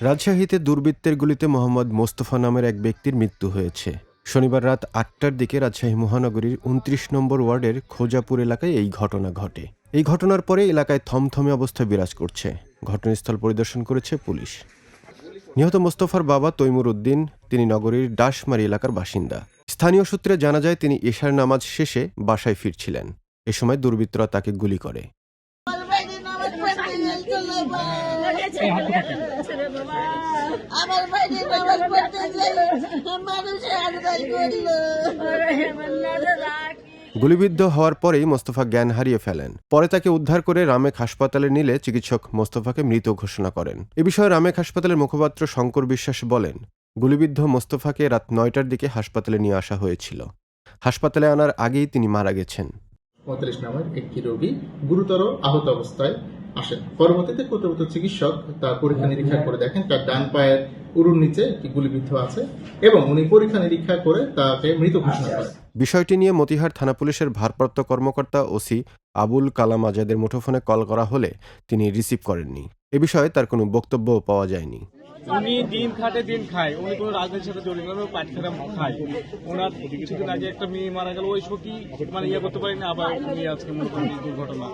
রাজশাহীতে দুর্বৃত্তের গুলিতে মোহাম্মদ মোস্তফা নামের এক ব্যক্তির মৃত্যু হয়েছে। শনিবার রাত ৮টার দিকে রাজশাহী মহানগরীর ২৯ নম্বর ওয়ার্ডের খোজাপুর এলাকায় এই ঘটনা ঘটে। এই ঘটনার পরে এলাকায় থমথমে অবস্থা বিরাজ করছে। ঘটনাস্থল পরিদর্শন করেছে পুলিশ। নিহত মোস্তফার বাবা তৈমুর উদ্দিন, তিনি নগরীর ডাশমারি এলাকার বাসিন্দা। স্থানীয় সূত্রে জানা যায় তিনি এশার নামাজ শেষে বাসায় ফিরছিলেন। এ সময় দুর্বৃত্তরা তাকে গুলি করে। গুলিবিদ্ধ হওয়ার পরেই মোস্তফা জ্ঞান হারিয়ে ফেলেন। পরে তাকে উদ্ধার করে রামেক হাসপাতালে নিলে চিকিৎসক মোস্তফাকে মৃত ঘোষণা করেন। এ বিষয়ে রামেক হাসপাতালের মুখপাত্র শঙ্কর বিশ্বাস বলেন, গুলিবিদ্ধ মোস্তফাকে রাত ৯টার দিকে হাসপাতালে নিয়ে আসা হয়েছিল। হাসপাতালে আনার আগেই তিনি মারা গেছেন। ৩৫ নামের একটি রোগী গুরুতর আহত অবস্থায় আসেন। পরবর্তীতে কর্তব্যরত চিকিৎসক তার পরীক্ষা নিরীক্ষা করে দেখেন তার ডান পায়ের উরুর নিচে একটি গুলিবিদ্ধ আছে এবং উনি পরীক্ষা নিরীক্ষা করে তাকে মৃত ঘোষণা করেন। বিষয়টি নিয়ে মতিহার থানা পুলিশের ভারপ্রাপ্ত কর্মকর্তা ওসি আবুল কালাম আজাদের মুঠোফোনে কল করা হলে তিনি রিসিভ করেননি। এ বিষয়ে তার কোনো বক্তব্য পাওয়া যায়নি। উনি দিন খাটে দিন খায়, উনি কোনো রাজনীতির সাথে জড়িত নয়, পাট খেতে খায়। ওনার কিছুদিন আগে একটা মেয়ে মারা গেল, ওই শোকই মানে করতে পারেনি, আবার উনি আজকে মনে করেন দুর্ঘটনা।